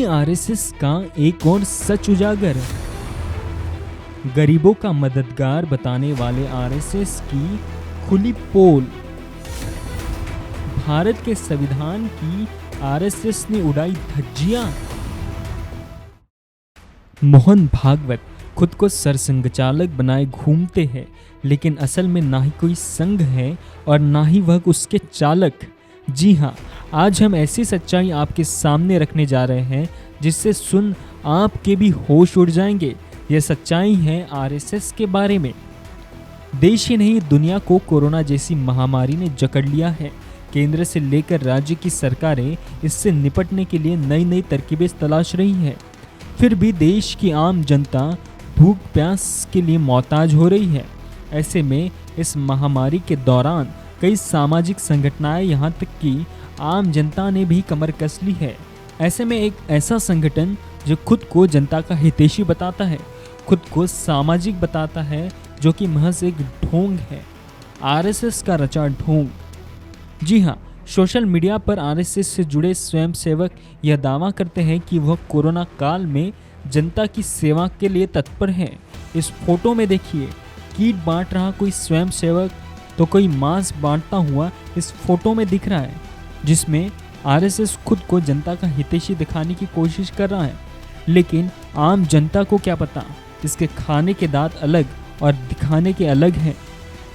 RSS का एक और सच उजागर। गरीबों का मददगार बताने वाले आरएसएस की खुली पोल। भारत के संविधान की आरएसएस ने उड़ाई धज्जियां। मोहन भागवत खुद को सरसंघचालक बनाए घूमते हैं, लेकिन असल में ना ही कोई संघ है और ना ही वह उसके चालक। जी हाँ, आज हम ऐसी सच्चाई आपके सामने रखने जा रहे हैं जिससे सुन आपके भी होश उड़ जाएंगे। यह सच्चाई है आरएसएस के बारे में। देश ही नहीं, दुनिया को कोरोना जैसी महामारी ने जकड़ लिया है। केंद्र से लेकर राज्य की सरकारें इससे निपटने के लिए नई नई तरकीबें तलाश रही है। फिर भी देश की आम जनता भूख प्यास के लिए मोहताज हो रही है। ऐसे में इस महामारी के दौरान कई सामाजिक संगठनाएं, यहाँ तक कि आम जनता ने भी कमर कस ली है। ऐसे में एक ऐसा संगठन जो खुद को जनता का हितैषी बताता है, खुद को सामाजिक बताता है, जो कि महज एक ढोंग है, आरएसएस का रचा ढोंग। जी हाँ, सोशल मीडिया पर आरएसएस से जुड़े स्वयंसेवक यह दावा करते हैं कि वह कोरोना काल में जनता की सेवा के लिए तत्पर है। इस फोटो में देखिए, किट बांट रहा कोई स्वयंसेवक तो कोई मास्क बांटता हुआ इस फोटो में दिख रहा है, जिसमें आरएसएस खुद को जनता का हितैषी दिखाने की कोशिश कर रहा है। लेकिन आम जनता को क्या पता, इसके खाने के दांत अलग और दिखाने के अलग हैं।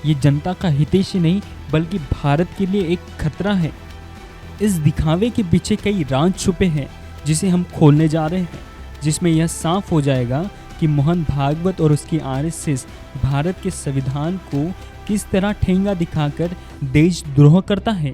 ये जनता का हितैषी नहीं बल्कि भारत के लिए एक खतरा है। इस दिखावे के पीछे कई राज छुपे हैं जिसे हम खोलने जा रहे हैं, जिसमें यह साफ हो जाएगा कि मोहन भागवत और उसकी आरएसएस भारत के संविधान को किस तरह ठेंगा दिखाकर देशद्रोह करता है।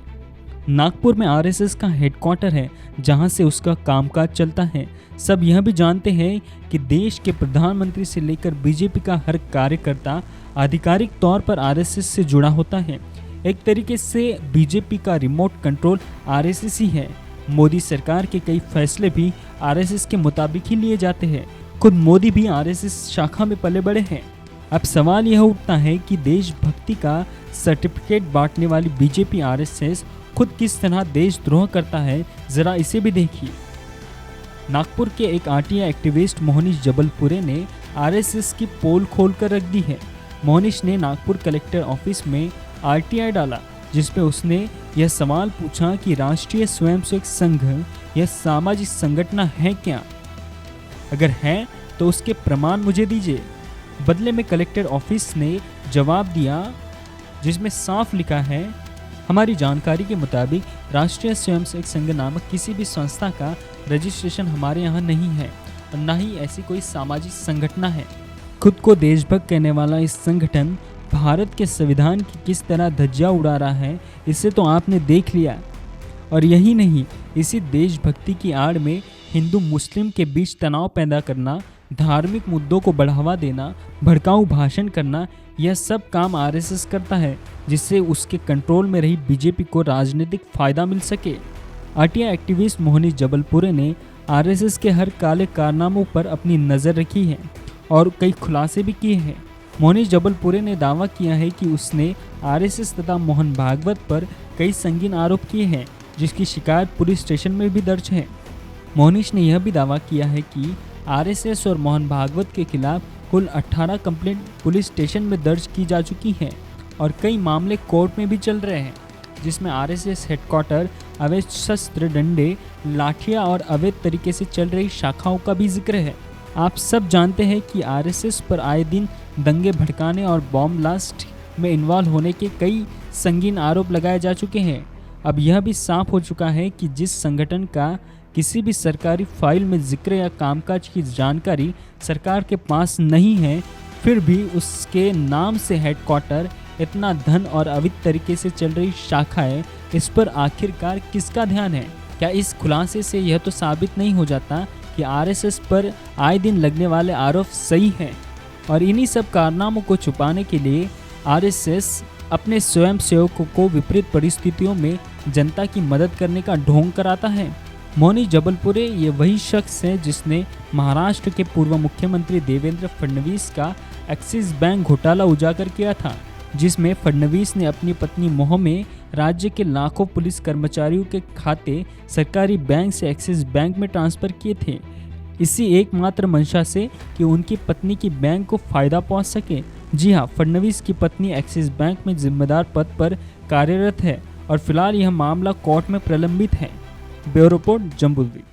नागपुर में आरएसएस का हेडक्वार्टर है, जहां से उसका कामकाज चलता है। सब यह भी जानते हैं कि देश के प्रधानमंत्री से लेकर बीजेपी का हर कार्यकर्ता आधिकारिक तौर पर आरएसएस से जुड़ा होता है। एक तरीके से बीजेपी का रिमोट कंट्रोल आरएसएस ही है। मोदी सरकार के कई फैसले भी आरएसएस के मुताबिक ही लिए जाते हैं। खुद मोदी भी आरएसएस शाखा में पले बड़े हैं। अब सवाल यह उठता है कि देशभक्ति का सर्टिफिकेट बांटने वाली बीजेपी आरएसएस खुद किस तरह देशद्रोह करता है, जरा इसे भी देखिए। नागपुर के एक आरटीआई एक्टिविस्ट मोहनीश जबलपुरे ने आरएसएस की पोल खोल कर रख दी है। मोहनीश ने नागपुर कलेक्टर ऑफिस में आरटीआई डाला, जिसमें उसने यह सवाल पूछा कि राष्ट्रीय स्वयंसेवक संघ यह सामाजिक संगठन है क्या? अगर है तो उसके प्रमाण मुझे दीजिए। बदले में कलेक्टर ऑफिस ने जवाब दिया, जिसमें साफ लिखा है, हमारी जानकारी के मुताबिक राष्ट्रीय स्वयंसेवक संघ नामक किसी भी संस्था का रजिस्ट्रेशन हमारे यहाँ नहीं है और न ही ऐसी कोई सामाजिक संगठन है। खुद को देशभक्त कहने वाला इस संगठन भारत के संविधान की किस तरह धज्जियां उड़ा रहा है, इसे तो आपने देख लिया। और यही नहीं, इसी देशभक्ति की आड़ में हिंदू मुस्लिम के बीच तनाव पैदा करना, धार्मिक मुद्दों को बढ़ावा देना, भड़काऊ भाषण करना, यह सब काम आरएसएस करता है, जिससे उसके कंट्रोल में रही बीजेपी को राजनीतिक फायदा मिल सके। आरटीआई एक्टिविस्ट मोहनीश जबलपुरे ने आरएसएस के हर काले कारनामों पर अपनी नज़र रखी है और कई खुलासे भी किए हैं। मोहनीश जबलपुरे ने दावा किया है कि उसने आरएसएस तथा मोहन भागवत पर कई संगीन आरोप किए हैं, जिसकी शिकायत पुलिस स्टेशन में भी दर्ज है। मोहनीश ने यह भी दावा किया है कि आरएसएस और मोहन भागवत के खिलाफ कुल 18 कंप्लेंट पुलिस स्टेशन में दर्ज की जा चुकी हैं और कई मामले कोर्ट में भी चल रहे हैं, जिसमें आरएसएस हेडक्वार्टर, अवैध शस्त्र, डंडे, लाठियां और अवैध तरीके से चल रही शाखाओं का भी जिक्र है। आप सब जानते हैं कि आरएसएस पर आए दिन दंगे भड़काने और बॉम्ब ब्लास्ट में इन्वॉल्व होने के कई संगीन आरोप लगाए जा चुके हैं। अब यह भी साफ हो चुका है कि जिस संगठन का किसी भी सरकारी फाइल में जिक्र या कामकाज की जानकारी सरकार के पास नहीं है, फिर भी उसके नाम से हेडक्वार्टर, इतना धन और अवैध तरीके से चल रही शाखाएं, इस पर आखिरकार किसका ध्यान है? क्या इस खुलासे से यह तो साबित नहीं हो जाता कि आरएसएस पर आए दिन लगने वाले आरोप सही हैं? और इन्हीं सब कारनामों को छुपाने के लिए आरएसएस अपने स्वयंसेवकों को विपरीत परिस्थितियों में जनता की मदद करने का ढोंग कराता है। मोहनीश जबलपुरे ये वही शख्स है जिसने महाराष्ट्र के पूर्व मुख्यमंत्री देवेंद्र फडणवीस का एक्सिस बैंक घोटाला उजागर किया था, जिसमें फडणवीस ने अपनी पत्नी मोह में राज्य के लाखों पुलिस कर्मचारियों के खाते सरकारी बैंक से एक्सिस बैंक में ट्रांसफर किए थे, इसी एकमात्र मंशा से कि उनकी पत्नी की बैंक को फायदा पहुंच सके। जी हां, फडणवीस की पत्नी एक्सिस बैंक में जिम्मेदार पद पर कार्यरत है और फिलहाल यह मामला कोर्ट में प्रलंबित है। Bureau report, Jambudvipa.